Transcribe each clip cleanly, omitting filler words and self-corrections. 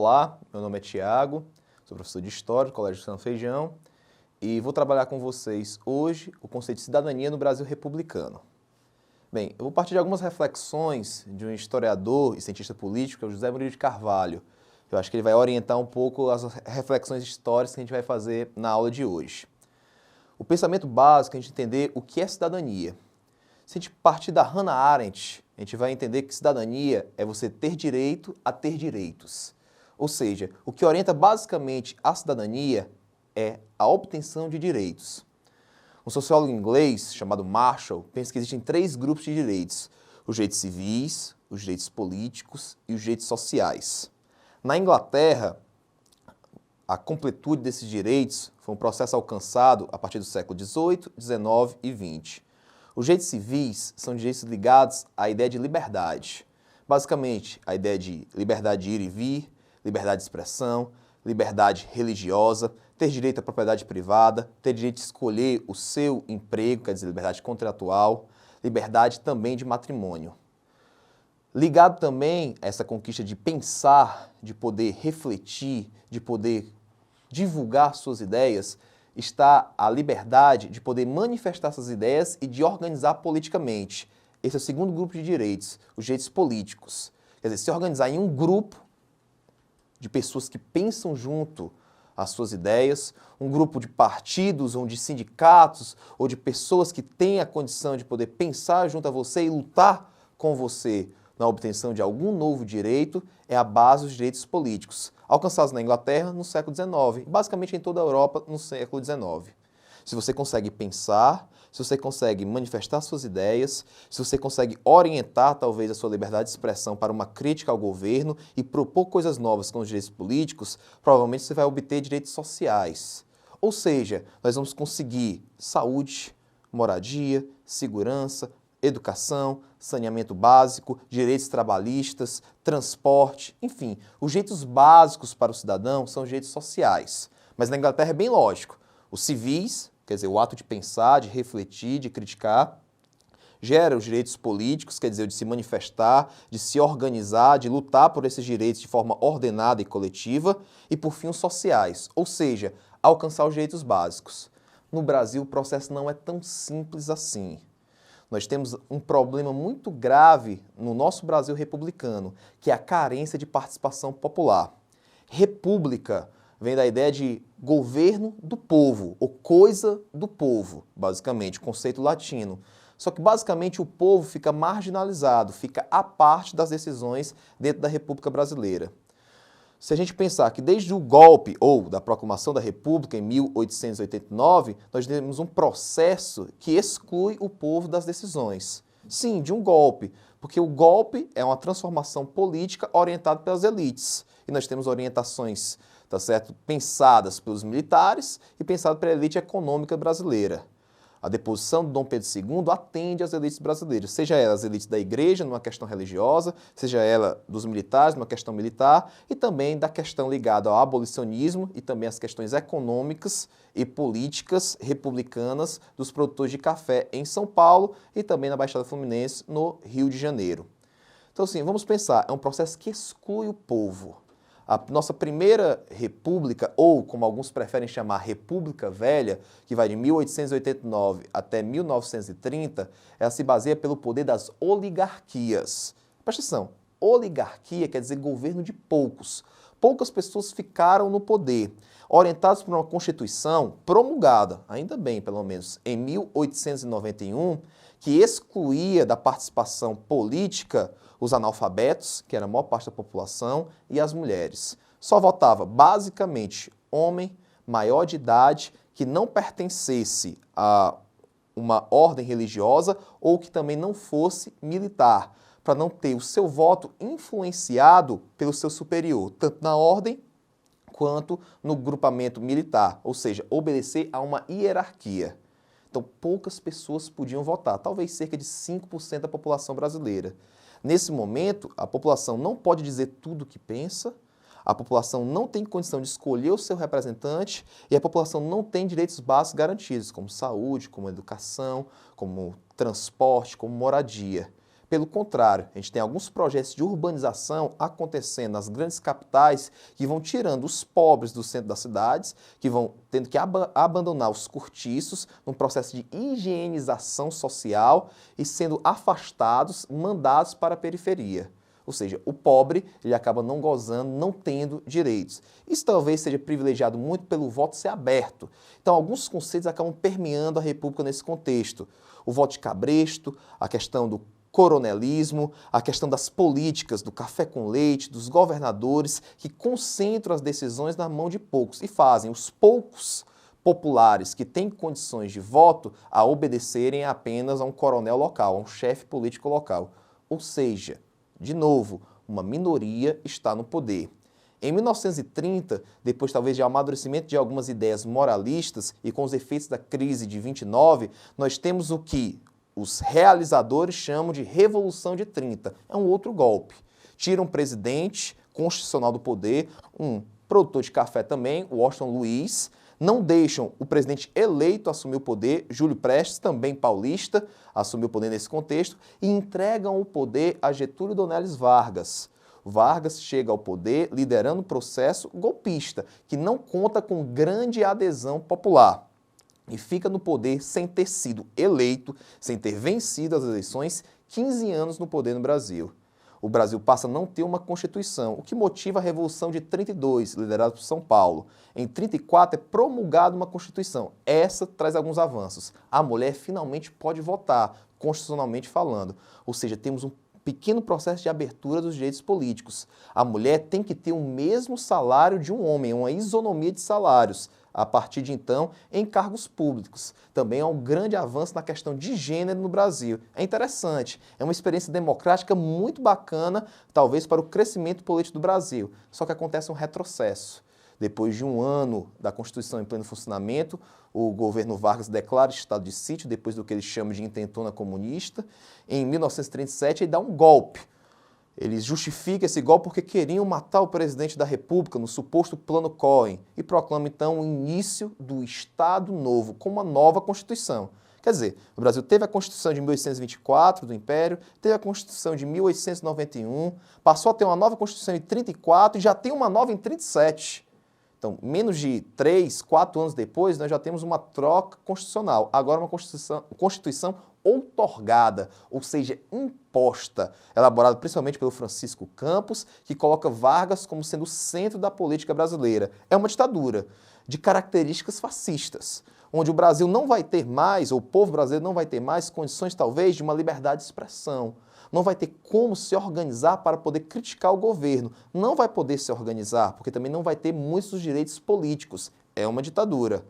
Olá, meu nome é Tiago, sou professor de História do Colégio São Feijão e vou trabalhar com vocês hoje o conceito de cidadania no Brasil republicano. Bem, eu vou partir de algumas reflexões de um historiador e cientista político, que é o José Murilo de Carvalho. Eu acho que ele vai orientar um pouco as reflexões históricas que a gente vai fazer na aula de hoje. O pensamento básico é a gente entender o que é cidadania. Se a gente partir da Hannah Arendt, a gente vai entender que cidadania é você ter direito a ter direitos. Ou seja, o que orienta basicamente a cidadania é a obtenção de direitos. Um sociólogo inglês chamado Marshall pensa que existem 3 grupos de direitos: os direitos civis, os direitos políticos e os direitos sociais. Na Inglaterra, a completude desses direitos foi um processo alcançado a partir do século XVIII, XIX e XX. Os direitos civis são direitos ligados à ideia de liberdade. Basicamente, a ideia de liberdade de ir e vir, liberdade de expressão, liberdade religiosa, ter direito à propriedade privada, ter direito de escolher o seu emprego, quer dizer, liberdade contratual, liberdade também de matrimônio. Ligado também a essa conquista de pensar, de poder refletir, de poder divulgar suas ideias, está a liberdade de poder manifestar essas ideias e de organizar politicamente. Esse é o segundo grupo de direitos, os direitos políticos. Quer dizer, se organizar em um grupo de pessoas que pensam junto às suas ideias, um grupo de partidos ou de sindicatos ou de pessoas que têm a condição de poder pensar junto a você e lutar com você na obtenção de algum novo direito, é a base dos direitos políticos, alcançados na Inglaterra no século XIX, basicamente em toda a Europa no século XIX. Se você consegue pensar, se você consegue manifestar suas ideias, se você consegue orientar talvez a sua liberdade de expressão para uma crítica ao governo e propor coisas novas com os direitos políticos, provavelmente você vai obter direitos sociais. Ou seja, nós vamos conseguir saúde, moradia, segurança, educação, saneamento básico, direitos trabalhistas, transporte, enfim, os direitos básicos para o cidadão são os direitos sociais. Mas na Inglaterra é bem lógico, os civis, quer dizer, o ato de pensar, de refletir, de criticar, gera os direitos políticos, quer dizer, o de se manifestar, de se organizar, de lutar por esses direitos de forma ordenada e coletiva, e por fim os sociais, ou seja, alcançar os direitos básicos. No Brasil o processo não é tão simples assim. Nós temos um problema muito grave no nosso Brasil republicano, que é a carência de participação popular. República vem da ideia de governo do povo, ou coisa do povo, basicamente, conceito latino. Só que, basicamente, o povo fica marginalizado, fica à parte das decisões dentro da República Brasileira. Se a gente pensar que desde o golpe ou da proclamação da República em 1889, nós temos um processo que exclui o povo das decisões. Sim, de um golpe, porque o golpe é uma transformação política orientada pelas elites. E nós temos orientações, tá certo, pensadas pelos militares e pensadas pela elite econômica brasileira. A deposição de Dom Pedro II atende às elites brasileiras, seja ela as elites da igreja, numa questão religiosa, seja ela dos militares, numa questão militar, e também da questão ligada ao abolicionismo e também às questões econômicas e políticas republicanas dos produtores de café em São Paulo e também na Baixada Fluminense, no Rio de Janeiro. Então, assim, vamos pensar, é um processo que exclui o povo. A nossa primeira república, ou como alguns preferem chamar República Velha, que vai de 1889 até 1930, ela se baseia pelo poder das oligarquias. Presta atenção, oligarquia quer dizer governo de poucos. Poucas pessoas ficaram no poder, orientados por uma Constituição promulgada, ainda bem pelo menos, em 1891, que excluía da participação política os analfabetos, que era a maior parte da população, e as mulheres. Só votava basicamente homem, maior de idade, que não pertencesse a uma ordem religiosa ou que também não fosse militar, para não ter o seu voto influenciado pelo seu superior, tanto na ordem quanto no grupamento militar, ou seja, obedecer a uma hierarquia. Então, poucas pessoas podiam votar, talvez cerca de 5% da população brasileira. Nesse momento, a população não pode dizer tudo o que pensa, a população não tem condição de escolher o seu representante e a população não tem direitos básicos garantidos, como saúde, como educação, como transporte, como moradia. Pelo contrário, a gente tem alguns projetos de urbanização acontecendo nas grandes capitais que vão tirando os pobres do centro das cidades, que vão tendo que abandonar os cortiços num processo de higienização social e sendo afastados, mandados para a periferia. Ou seja, o pobre ele acaba não gozando, não tendo direitos. Isso talvez seja privilegiado muito pelo voto ser aberto. Então, alguns conceitos acabam permeando a República nesse contexto. O voto de cabresto, a questão do coronelismo, a questão das políticas, do café com leite, dos governadores, que concentram as decisões na mão de poucos e fazem os poucos populares que têm condições de voto a obedecerem apenas a um coronel local, a um chefe político local. Ou seja, de novo, uma minoria está no poder. Em 1930, depois talvez de amadurecimento de algumas ideias moralistas e com os efeitos da crise de 29, nós temos o que os realizadores chamam de Revolução de 30. É um outro golpe. Tira um presidente constitucional do poder, um produtor de café também, Washington Luiz, não deixam o presidente eleito assumir o poder, Júlio Prestes, também paulista, assumiu o poder nesse contexto, e entregam o poder a Getúlio Donelis Vargas. Vargas chega ao poder liderando um processo golpista, que não conta com grande adesão popular. E fica no poder sem ter sido eleito, sem ter vencido as eleições, 15 anos no poder no Brasil. O Brasil passa a não ter uma Constituição, o que motiva a Revolução de 32, liderada por São Paulo. Em 34 é promulgada uma Constituição. Essa traz alguns avanços. A mulher finalmente pode votar, constitucionalmente falando. Ou seja, temos um pequeno processo de abertura dos direitos políticos. A mulher tem que ter o mesmo salário de um homem, uma isonomia de salários, a partir de então, em cargos públicos. Também há um grande avanço na questão de gênero no Brasil. É interessante, é uma experiência democrática muito bacana, talvez para o crescimento político do Brasil. Só que acontece um retrocesso. Depois de um ano da Constituição em pleno funcionamento, o governo Vargas declara estado de sítio, depois do que ele chama de intentona comunista. Em 1937, ele dá um golpe. Eles justificam esse golpe porque queriam matar o presidente da República no suposto Plano Cohen e proclamam, então, o início do Estado Novo, com uma nova Constituição. Quer dizer, o Brasil teve a Constituição de 1824 do Império, teve a Constituição de 1891, passou a ter uma nova Constituição em 34 e já tem uma nova em 37. Então, menos de 3, 4 anos depois, nós já temos uma troca constitucional. Agora uma Constituição outorgada, ou seja, imposta, elaborada principalmente pelo Francisco Campos, que coloca Vargas como sendo o centro da política brasileira. É uma ditadura de características fascistas, onde o Brasil não vai ter mais, ou o povo brasileiro não vai ter mais condições, talvez, de uma liberdade de expressão. Não vai ter como se organizar para poder criticar o governo. Não vai poder se organizar, porque também não vai ter muitos dos direitos políticos. É uma ditadura.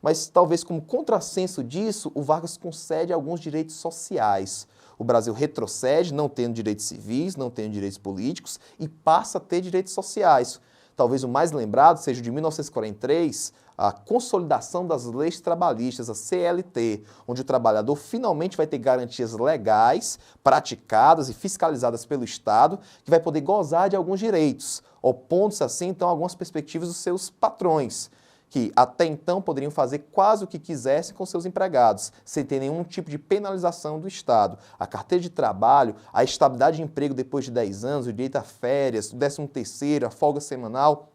Mas talvez como contrassenso disso, o Vargas concede alguns direitos sociais. O Brasil retrocede, não tendo direitos civis, não tendo direitos políticos, e passa a ter direitos sociais. Talvez o mais lembrado seja o de 1943, a consolidação das leis trabalhistas, a CLT, onde o trabalhador finalmente vai ter garantias legais, praticadas e fiscalizadas pelo Estado, que vai poder gozar de alguns direitos, opondo-se assim, então, a algumas perspectivas dos seus patrões, que até então poderiam fazer quase o que quisessem com seus empregados, sem ter nenhum tipo de penalização do Estado. A carteira de trabalho, a estabilidade de emprego depois de 10 anos, o direito a férias, o 13º, a folga semanal,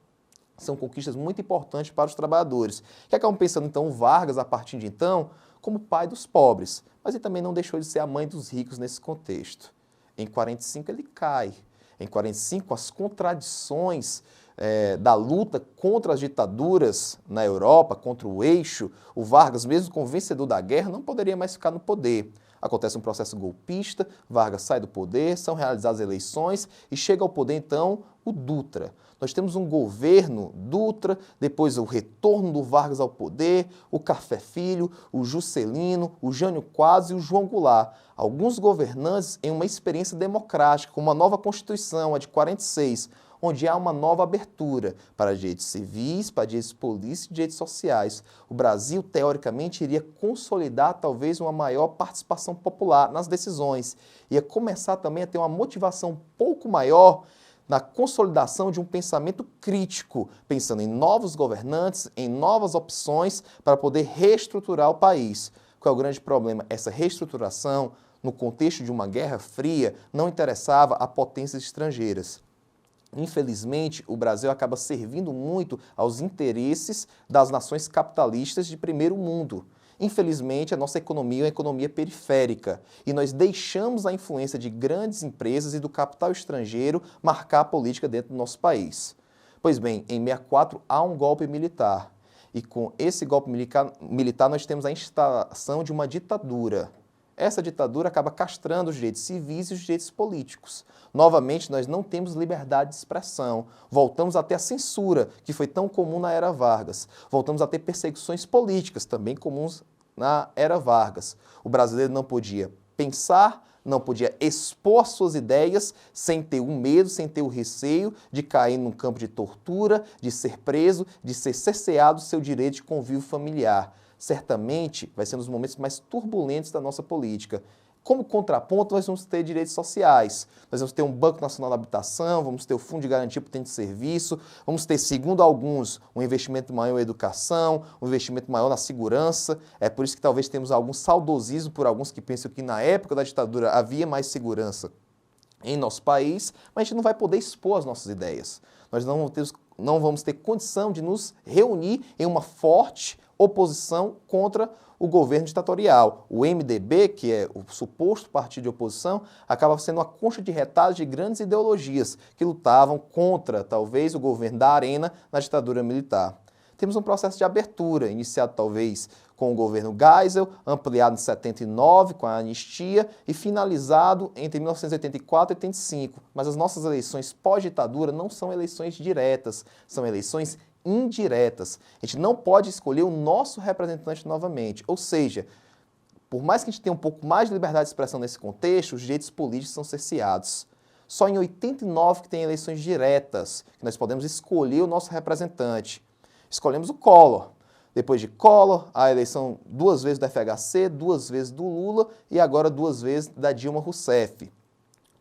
são conquistas muito importantes para os trabalhadores, que acabam pensando então o Vargas, a partir de então, como pai dos pobres, mas ele também não deixou de ser a mãe dos ricos nesse contexto. Em 45 ele cai. Em 45 as contradições da luta contra as ditaduras na Europa, contra o eixo, o Vargas, mesmo como vencedor da guerra, não poderia mais ficar no poder. Acontece um processo golpista, Vargas sai do poder, são realizadas eleições e chega ao poder, então, o Dutra. Nós temos um governo Dutra, depois o retorno do Vargas ao poder, o Café Filho, o Juscelino, o Jânio Quadros e o João Goulart. Alguns governantes em uma experiência democrática, com uma nova Constituição, a de 46, onde há uma nova abertura para direitos civis, para direitos políticos e direitos sociais. O Brasil, teoricamente, iria consolidar talvez uma maior participação popular nas decisões. Ia começar também a ter uma motivação um pouco maior na consolidação de um pensamento crítico, pensando em novos governantes, em novas opções para poder reestruturar o país. Qual é o grande problema? Essa reestruturação no contexto de uma guerra fria, não interessava a potências estrangeiras. Infelizmente, o Brasil acaba servindo muito aos interesses das nações capitalistas de primeiro mundo. Infelizmente, a nossa economia é uma economia periférica e nós deixamos a influência de grandes empresas e do capital estrangeiro marcar a política dentro do nosso país. Pois bem, em 64 há um golpe militar e com esse golpe militar nós temos a instalação de uma ditadura. Essa ditadura acaba castrando os direitos civis e os direitos políticos. Novamente, nós não temos liberdade de expressão. Voltamos a ter a censura, que foi tão comum na era Vargas. Voltamos a ter perseguições políticas, também comuns na era Vargas. O brasileiro não podia pensar, não podia expor suas ideias sem ter o medo, sem ter o receio de cair num campo de tortura, de ser preso, de ser cerceado do seu direito de convívio familiar. Certamente vai ser um dos momentos mais turbulentos da nossa política. Como contraponto, nós vamos ter direitos sociais. Nós vamos ter um Banco Nacional da Habitação, vamos ter o Fundo de Garantia por Tempo de Serviço, vamos ter, segundo alguns, um investimento maior em educação, um investimento maior na segurança. É por isso que talvez temos algum saudosismo por alguns que pensam que na época da ditadura havia mais segurança em nosso país, mas a gente não vai poder expor as nossas ideias. Nós não vamos ter condição de nos reunir em uma forte oposição contra o governo ditatorial. O MDB, que é o suposto partido de oposição, acaba sendo uma concha de retalhos de grandes ideologias que lutavam contra, talvez, o governo da Arena na ditadura militar. Temos um processo de abertura, iniciado talvez com o governo Geisel, ampliado em 79 com a anistia e finalizado entre 1984 e 85. Mas as nossas eleições pós-ditadura não são eleições diretas, são eleições indiretas. A gente não pode escolher o nosso representante novamente. Ou seja, por mais que a gente tenha um pouco mais de liberdade de expressão nesse contexto, os direitos políticos são cerceados. Só em 89 que tem eleições diretas, que nós podemos escolher o nosso representante. Escolhemos o Collor. Depois de Collor, a eleição 2 vezes do FHC, 2 vezes do Lula e agora 2 vezes da Dilma Rousseff.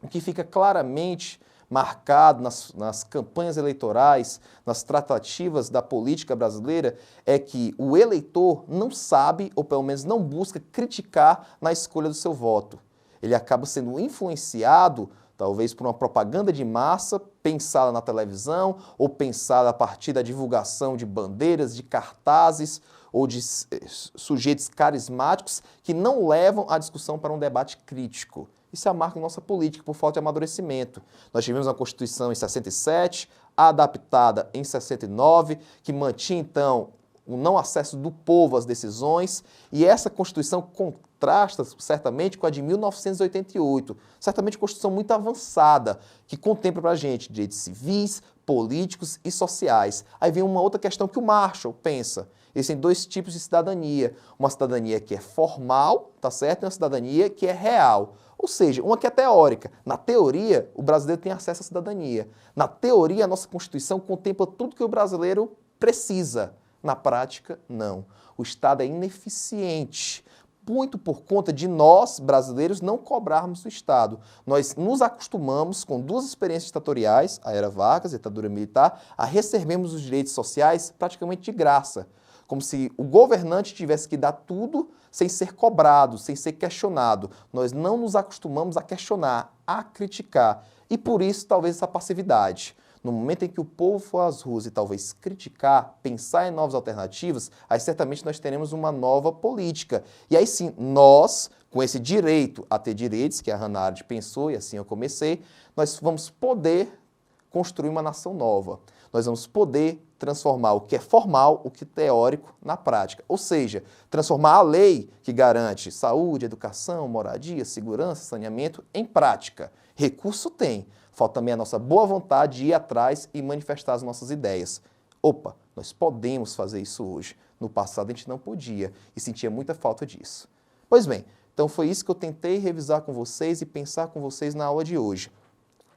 O que fica claramente marcado nas campanhas eleitorais, nas tratativas da política brasileira, é que o eleitor não sabe, ou pelo menos não busca criticar na escolha do seu voto. Ele acaba sendo influenciado, talvez por uma propaganda de massa, pensada na televisão, ou pensada a partir da divulgação de bandeiras, de cartazes, ou de sujeitos carismáticos que não levam a discussão para um debate crítico. Isso é a marca da nossa política, por falta de amadurecimento. Nós tivemos uma Constituição em 67, adaptada em 69, que mantinha, então, o não acesso do povo às decisões, e essa Constituição contrasta, certamente, com a de 1988. Certamente, uma Constituição muito avançada, que contempla para a gente direitos civis, políticos e sociais. Aí vem uma outra questão que o Marshall pensa. Existem 2 tipos de cidadania. Uma cidadania que é formal, tá certo? E uma cidadania que é real. Ou seja, uma que é teórica. Na teoria, o brasileiro tem acesso à cidadania. Na teoria, a nossa Constituição contempla tudo que o brasileiro precisa. Na prática, não. O Estado é ineficiente, muito por conta de nós, brasileiros, não cobrarmos do Estado. Nós nos acostumamos, com 2 experiências ditatoriais, a era Vargas, a ditadura militar, a recebermos os direitos sociais praticamente de graça. Como se o governante tivesse que dar tudo sem ser cobrado, sem ser questionado. Nós não nos acostumamos a questionar, a criticar. E por isso, talvez, essa passividade. No momento em que o povo for às ruas e talvez criticar, pensar em novas alternativas, aí certamente nós teremos uma nova política. E aí sim, nós, com esse direito a ter direitos, que a Hannah Arendt pensou e assim eu comecei, nós vamos poder construir uma nação nova. Nós vamos poder transformar o que é formal, o que é teórico, na prática. Ou seja, transformar a lei que garante saúde, educação, moradia, segurança, saneamento em prática. Recurso tem. Falta também a nossa boa vontade de ir atrás e manifestar as nossas ideias. Opa, nós podemos fazer isso hoje. No passado a gente não podia e sentia muita falta disso. Pois bem, então foi isso que eu tentei revisar com vocês e pensar com vocês na aula de hoje.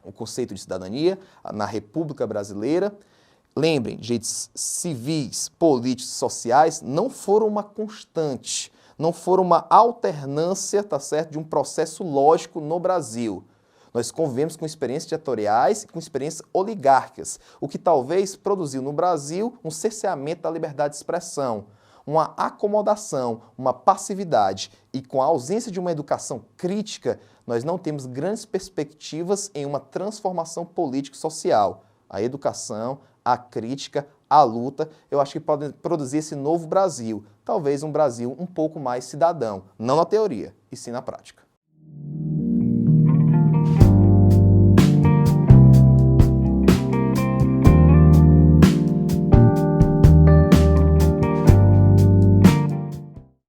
O conceito de cidadania na República Brasileira. Lembrem, direitos civis, políticos e sociais não foram uma constante, não foram uma alternância, tá certo, de um processo lógico no Brasil. Nós convivemos com experiências ditatoriais e com experiências oligárquicas, o que talvez produziu no Brasil um cerceamento da liberdade de expressão, uma acomodação, uma passividade e com a ausência de uma educação crítica, nós não temos grandes perspectivas em uma transformação político-social. A educação, a crítica, a luta, eu acho que podem produzir esse novo Brasil, talvez um Brasil um pouco mais cidadão, não na teoria, e sim na prática.